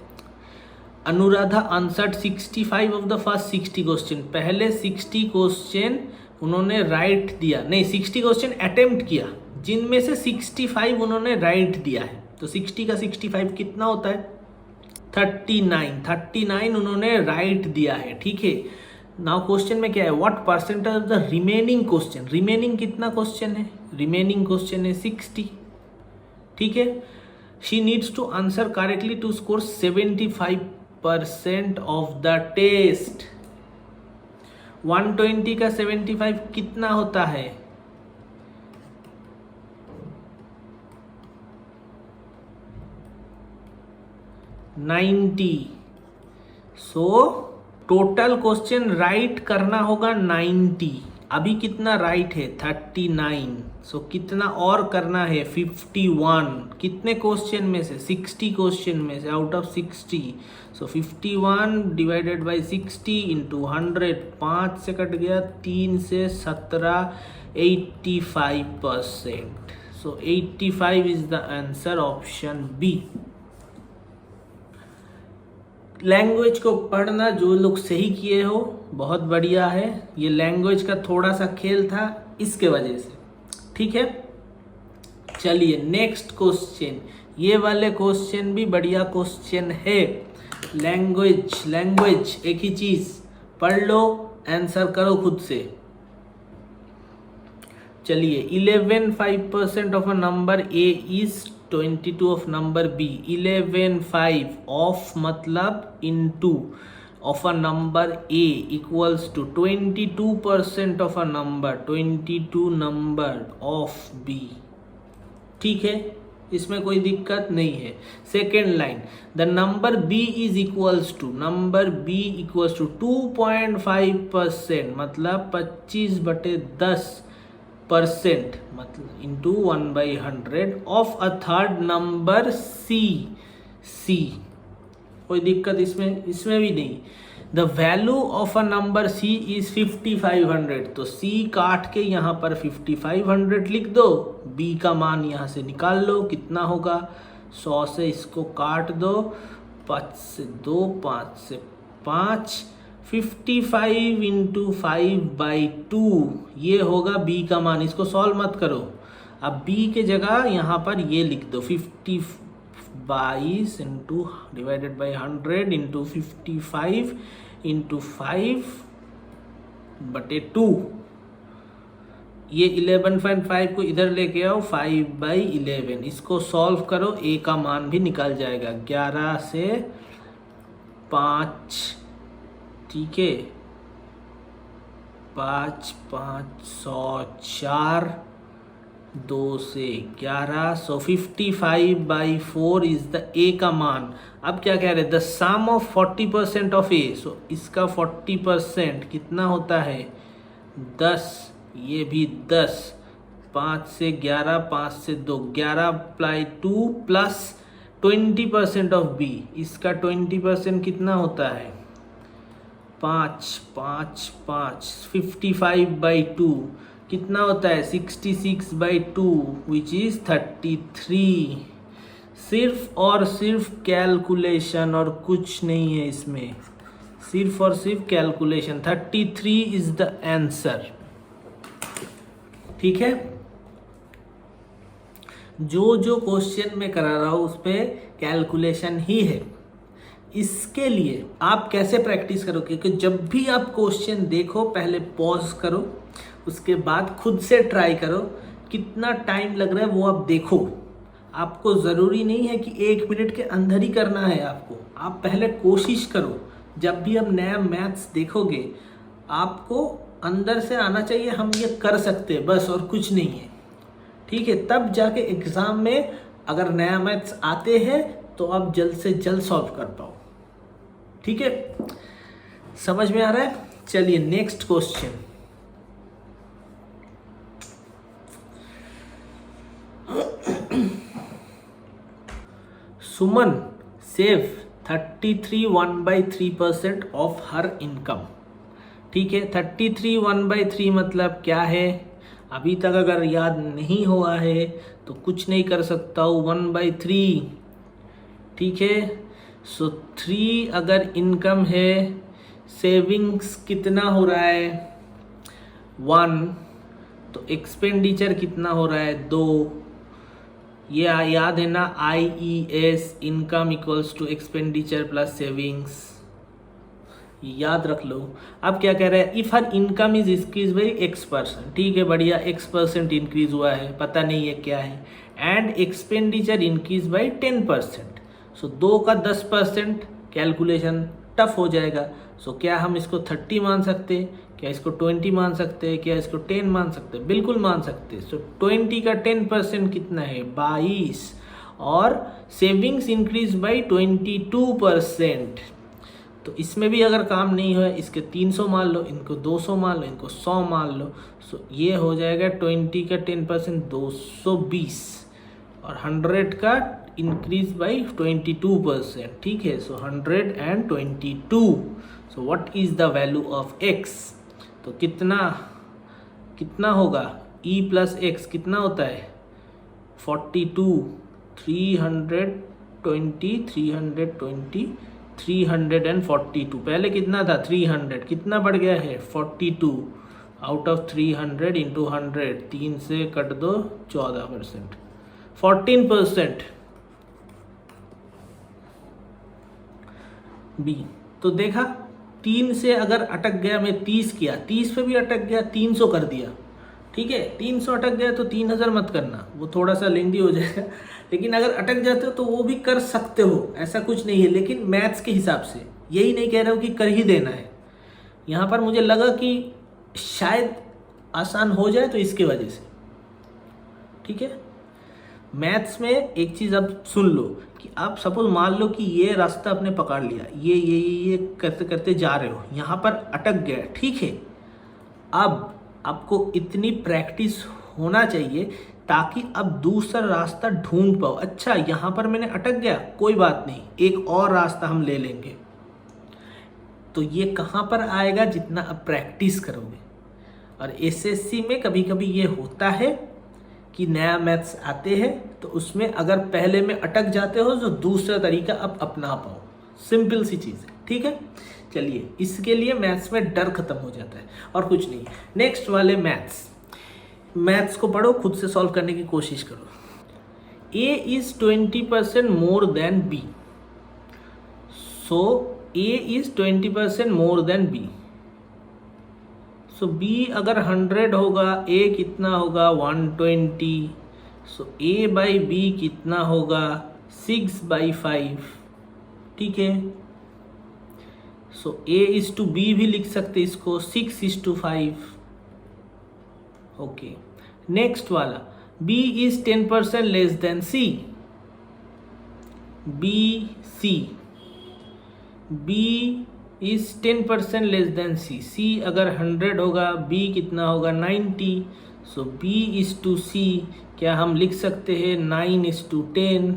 A: Anuradha answered 65 of the first 60 question. पहले 60 क्वेश्चन उन्होंने राइट दिया, नहीं 60 क्वेश्चन अटेम्प्ट किया, जिनमें से 65 उन्होंने राइट दिया है. तो 60 का 65 कितना होता है 39 उन्होंने राइट दिया है. ठीक है, नाउ क्वेश्चन में क्या है what percentage of the remaining question. Remaining कितना क्वेश्चन है, रिमेनिंग क्वेश्चन है 60. ठीक है, she needs to answer correctly to score 75% of the test. 120 का 75 कितना होता है 90. सो टोटल क्वेश्चन राइट करना होगा 90. अभी कितना राइट है 39. सो कितना और करना है 51. कितने क्वेश्चन में से 60 क्वेश्चन में से out of 60. So 51 divided by 60 into 100, 5 से कट गया, 3 से 17, 85%. So 85 is the answer, option B. Language को पढ़ना जो लोग सही किए हो बहुत बढ़िया है. ये लैंग्वेज का थोड़ा सा खेल था इसके वजह से. ठीक है, चलिए नेक्स्ट क्वेश्चन. ये वाले क्वेश्चन भी बढ़िया क्वेश्चन है. लैंग्वेज एक ही चीज पढ़ लो, आंसर करो खुद से. चलिए 11 5% of a number A is 22 of number B. 11 5 of मतलब into of a number A equals to 22% of a number, 22 number of B. ठीक है, इसमें कोई दिक्कत नहीं है. Second line the number B is equals to, number B equals to 2.5% मतलब 25/10% मतलब into 1/100 of a third number C. कोई दिक्कत इसमें भी नहीं. The value of a number C is 5500. तो सी काट के यहाँ पर 5500 लिख दो. बी का मान यहाँ से निकाल लो, कितना होगा 100 से इसको काट दो, 5 से 2, 5 से 5, 55 इंटू 5/2 ये होगा बी का मान। इसको सॉल्व मत करो, अब बी के जगह यहाँ पर ये लिख दो 22 into divided by 100 into 55 into 5/2। ये 11.5 को इधर लेके आओ, 5/11। इसको सॉल्व करो, ए का मान भी निकल जाएगा 11 से 5, ठीक है, 5 5 100 4, 2 से 11, सो 55/4 इज द ए का मान। अब क्या कह रहे हैं, द सम ऑफ 40% ऑफ ए, सो इसका 40% कितना होता है 10, ये भी 10, 5 से 11, 5 से 2, 11/2 प्लस 20% ऑफ बी, इसका 20% कितना होता है 5 5 5, 55/2 कितना होता है 66/2 विच इज 33। सिर्फ और सिर्फ कैलकुलेशन और कुछ नहीं है इसमें, सिर्फ और सिर्फ कैलकुलेशन। 33 इज द आंसर, ठीक है। जो जो क्वेश्चन में करा रहा हूं उस पे कैलकुलेशन ही है। इसके लिए आप कैसे प्रैक्टिस करोगे, क्योंकि जब भी आप क्वेश्चन देखो पहले पॉज करो, उसके बाद खुद से ट्राई करो। कितना टाइम लग रहा है वो आप देखो। आपको ज़रूरी नहीं है कि 1 मिनट के अंदर ही करना है आपको, आप पहले कोशिश करो। जब भी आप नया मैथ्स देखोगे आपको अंदर से आना चाहिए हम ये कर सकते हैं, बस, और कुछ नहीं है, ठीक है। तब जाके एग्ज़ाम में अगर नया मैथ्स आते हैं तो आप जल्द से जल्द सॉल्व कर पाओ, ठीक है। समझ में आ रहा है? चलिए next question. Suman save 33 1/3% of her income, ठीक है। 33 1/3 मतलब क्या है, अभी तक अगर याद नहीं हुआ है तो कुछ नहीं कर सकता हूँ, 1/3, ठीक है। सो 3 अगर इनकम है, सेविंग्स कितना हो रहा है 1, तो एक्सपेंडिचर कितना हो रहा है 2। ये याद है ना, IES income equals to expenditure plus savings, याद रख लो। अब क्या कह रहा है, if her income is increase by X%, ठीक है, बढ़िया, X% इंक्रीज हुआ है, पता नहीं है क्या है, एंड एक्सपेंडिचर इंक्रीज बाई 10%। सो 2 का 10% कैलकुलेशन टफ हो जाएगा। सो क्या हम इसको 30 मान सकते हैं, क्या इसको 20 मान सकते हैं, क्या इसको 10 मान सकते हैं, बिल्कुल मान सकते हैं। सो 20 का 10% कितना है 22, और सेविंग्स इंक्रीज बाई 22%। तो इसमें भी अगर काम नहीं हुआ, इसके 300 मान लो, इनको 200 मान लो, इनको 100 मान लो। सो ये हो जाएगा 20 का 10% 220, और 100 का इंक्रीज बाई 22%, ठीक है। सो 122। So what is the value of x, तो कितना होगा e प्लस x कितना होता है 42, 342, पहले कितना था 300, कितना बढ़ गया है 42 आउट ऑफ 300 इंटू 100, 3 से कट दो 14%, 14% बी। तो देखा, 3 से अगर अटक गया, मैं 30 किया, 30 पे भी अटक गया, 300 कर दिया, ठीक है। 300 अटक गया तो 3000 मत करना, वो थोड़ा सा लेंदी हो जाएगा। लेकिन अगर अटक जाते हो तो वो भी कर सकते हो, ऐसा कुछ नहीं है। लेकिन मैथ्स के हिसाब से, यही नहीं कह रहा हूँ कि कर ही देना है। यहाँ पर मुझे लगा कि शायद आसान हो जाए तो इसके वजह से, ठीक है। मैथ्स में एक चीज़ आप सुन लो कि आप सपोज मान लो कि ये रास्ता आपने पकड़ लिया, ये करते करते जा रहे हो, यहाँ पर अटक गया, ठीक है। अब आपको इतनी प्रैक्टिस होना चाहिए ताकि अब दूसरा रास्ता ढूंढ पाओ। अच्छा, यहाँ पर मैंने अटक गया, कोई बात नहीं, एक और रास्ता हम ले लेंगे। तो ये कहाँ पर आएगा, जितना आप प्रैक्टिस करोगे। और एसएससी में कभी कभी ये होता है कि नया मैथ्स आते हैं तो उसमें अगर पहले में अटक जाते हो तो दूसरा तरीका आप अपना पाओ, सिंपल सी चीज़ है, ठीक है। चलिए, इसके लिए मैथ्स में डर खत्म हो जाता है और कुछ नहीं। नेक्स्ट वाले मैथ्स को पढ़ो, खुद से सॉल्व करने की कोशिश करो। A is 20% more than B, so A is 20% more than B, so B अगर 100 होगा, A कितना होगा 120, so A by B कितना होगा 6/5, ठीक है। so A is to B भी लिख सकते इसको 6:5, ओके। नेक्स्ट वाला B is 10% less than C, B is 10% less than C अगर 100 होगा, B कितना होगा 90, so B is to C क्या हम लिख सकते हैं 9:10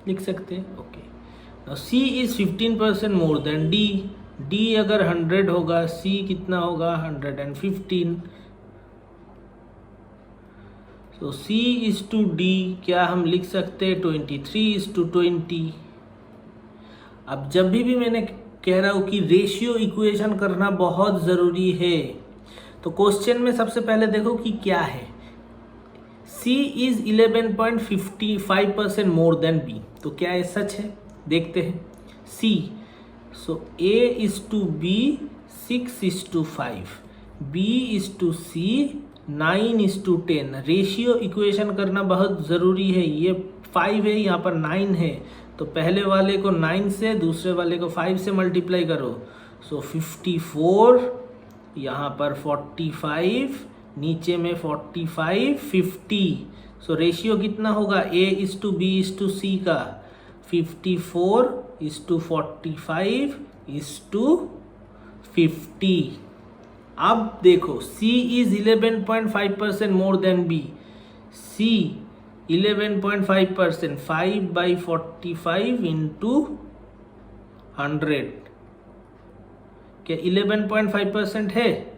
A: लिख सकते हैं, okay. Now C is 15% more than D अगर 100 होगा, C कितना होगा 115, तो C is to D क्या हम लिख सकते हैं 23:20। अब जब भी मैंने कह रहा हूँ कि रेशियो इक्वेशन करना बहुत ज़रूरी है, तो क्वेश्चन में सबसे पहले देखो कि क्या है। C is 11.55% more than B, तो क्या ये सच है, देखते हैं। C, so A is to B 6:5, B is to C 9:10। Ratio equation करना बहुत ज़रूरी है। ये 5 है, यहाँ पर 9 है, तो पहले वाले को 9 से, दूसरे वाले को 5 से मल्टीप्लाई करो, सो 54, यहाँ पर 45, नीचे में 45, 50, सो रेशियो कितना होगा A is to B is to C का 54:45 50। अब देखो C is 11.5% more than B, C 11.5%, 5/45 into 100, क्या 11.5% है?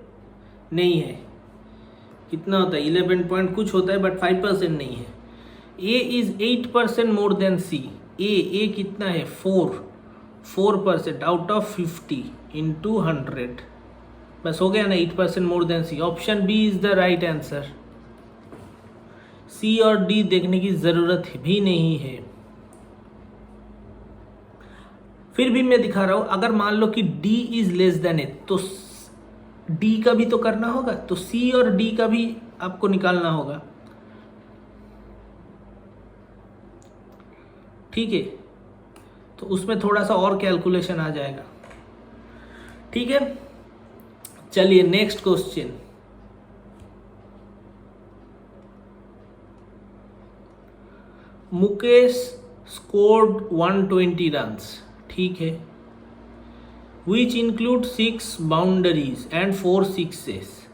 A: नहीं है। कितना होता है 11 पॉइंट कुछ होता है, बट 5% नहीं है। A is 8% more than C, A कितना है 4% आउट ऑफ 50 into 100, बस हो गया ना 8% more than C। Option B is the right answer. C और डी देखने की जरूरत भी नहीं है। फिर भी मैं दिखा रहा हूं, अगर मान लो कि D इज लेस देन ए, तो D का भी तो करना होगा, तो C और D का भी आपको निकालना होगा, ठीक है। तो उसमें थोड़ा सा और कैलकुलेशन आ जाएगा, ठीक है। चलिए next question. Mukesh scored 120 runs, ठीक है, which include 6 boundaries and 4 sixes.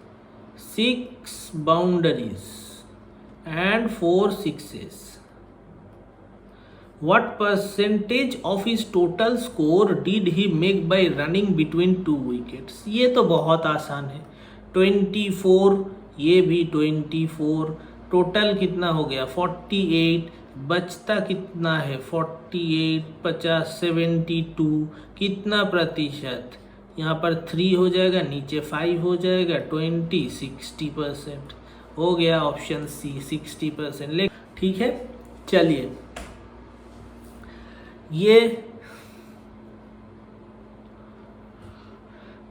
A: 6 boundaries and 4 sixes. What percentage of his total score did he make by running between 2 wickets? ये तो बहुत आसान है, 24, ये भी 24, टोटल कितना हो गया 48, बचता कितना है 48, 50, 72, कितना प्रतिशत, यहाँ पर 3 हो जाएगा, नीचे 5 हो जाएगा, 20, 60% हो गया। ऑप्शन सी 60% ले, ठीक है। चलिए ये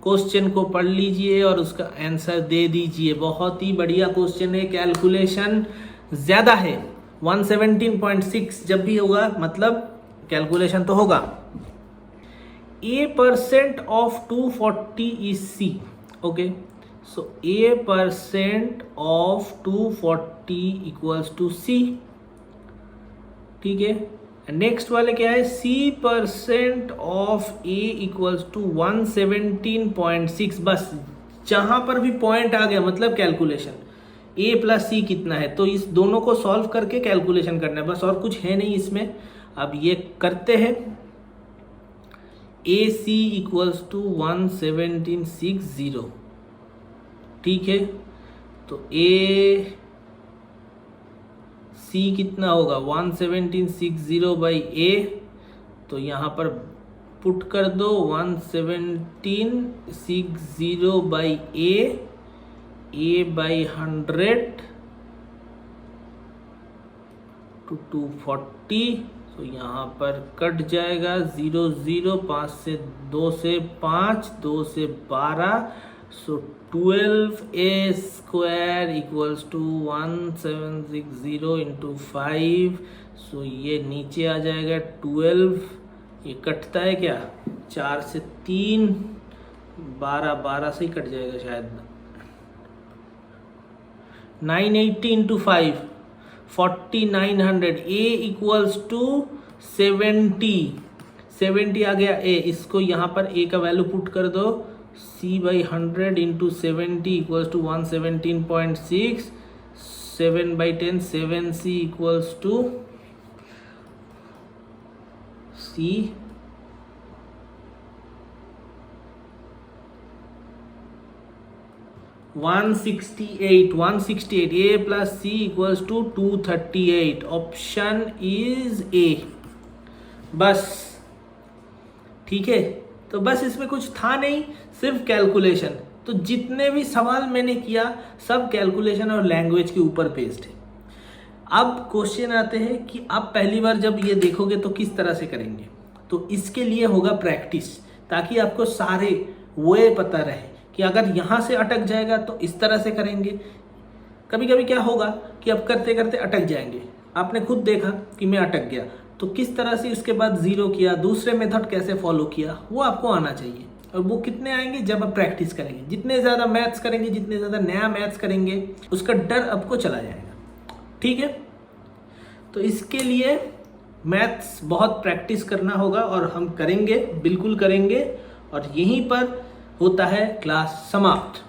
A: क्वेश्चन को पढ़ लीजिए और उसका आंसर दे दीजिए। बहुत ही बढ़िया क्वेश्चन है, कैलकुलेशन ज्यादा है, 117.6 जब भी होगा मतलब कैलकुलेशन तो होगा। A% of 240 is C, okay, so A% of 240 equals to C, ठीक है। नेक्स्ट वाले क्या है, C% of A equals to 117.6, बस जहां पर भी पॉइंट आ गया मतलब कैलकुलेशन। A प्लस C कितना है, तो इस दोनों को सॉल्व करके कैलकुलेशन करना है, बस और कुछ है नहीं इसमें। अब ये करते हैं, AC इक्वल्स टू 11760, ठीक है। तो AC कितना होगा 11760 बाई A, तो यहाँ पर पुट कर दो 11760 बाई ए बाई 100 to 240। तो यहाँ पर कट जाएगा 0 0, 5 से 2 से 5, 2 से 12, so 12a square equals to 1760 into 5। So ये नीचे आ जाएगा 12, ये कटता है क्या, 4 से 3, 12 12 से ही कट जाएगा शायद, 980 इंटू 5 4900। ए इक्वल्स टू 70 आ गया ए, इसको यहाँ पर ए का वैल्यू पुट कर दो, c by 100 into 70 equals to 117.6, 7 by 10 7c equals to c 168 a plus c equals to 238। Option is A. बस ठीक है, तो बस इसमें कुछ था नहीं, सिर्फ कैलकुलेशन। तो जितने भी सवाल मैंने किया सब कैलकुलेशन और लैंग्वेज के ऊपर बेस्ड है। अब क्वेश्चन आते हैं कि आप पहली बार जब ये देखोगे तो किस तरह से करेंगे। तो इसके लिए होगा प्रैक्टिस, ताकि आपको सारे वे पता रहे कि अगर यहाँ से अटक जाएगा तो इस तरह से करेंगे। कभी कभी क्या होगा कि आप करते करते अटक जाएंगे, आपने खुद देखा कि मैं अटक गया, तो किस तरह से उसके बाद जीरो किया, दूसरे मेथड कैसे फॉलो किया, वो आपको आना चाहिए। और वो कितने आएंगे, जब आप प्रैक्टिस करेंगे। जितने ज़्यादा मैथ्स करेंगे, जितने ज़्यादा नया मैथ्स करेंगे, उसका डर आपको चला जाएगा। ठीक है, तो इसके लिए मैथ्स बहुत प्रैक्टिस करना होगा और हम करेंगे, बिल्कुल करेंगे। और यहीं पर होता है क्लास समाप्त,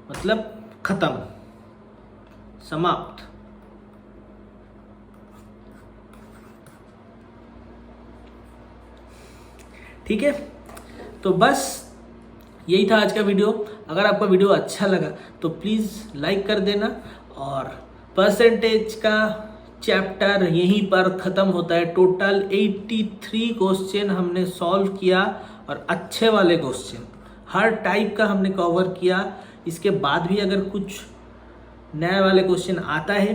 A: मतलब खत्म, समाप्त। ठीक है, तो बस यही था आज का वीडियो। अगर आपका वीडियो अच्छा लगा तो प्लीज़ लाइक कर देना। और परसेंटेज का चैप्टर यहीं पर ख़त्म होता है। टोटल 83 क्वेश्चन हमने सॉल्व किया और अच्छे वाले क्वेश्चन हर टाइप का हमने कवर किया। इसके बाद भी अगर कुछ नए वाले क्वेश्चन आता है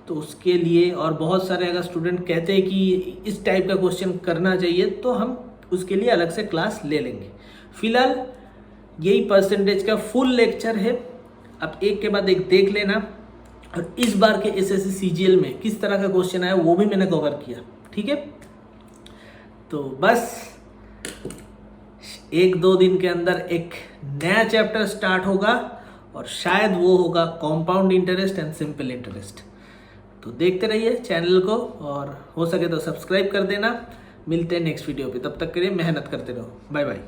A: तो उसके लिए, और बहुत सारे अगर स्टूडेंट कहते हैं कि इस टाइप का क्वेश्चन करना चाहिए, तो हम उसके लिए अलग से क्लास ले लेंगे। फिलहाल यही परसेंटेज का फुल लेक्चर है, अब एक के बाद एक देख लेना। और इस बार के एसएससी सीजीएल में किस तरह का क्वेश्चन आया वो भी मैंने कवर किया। ठीक है, तो बस 1-2 दिन के अंदर एक नया चैप्टर स्टार्ट होगा और शायद वो होगा compound interest and simple interest. तो देखते रहिए चैनल को, और हो सके तो सब्सक्राइब कर देना। मिलते हैं नेक्स्ट वीडियो पे, तब तक के लिए मेहनत करते रहो। Bye bye.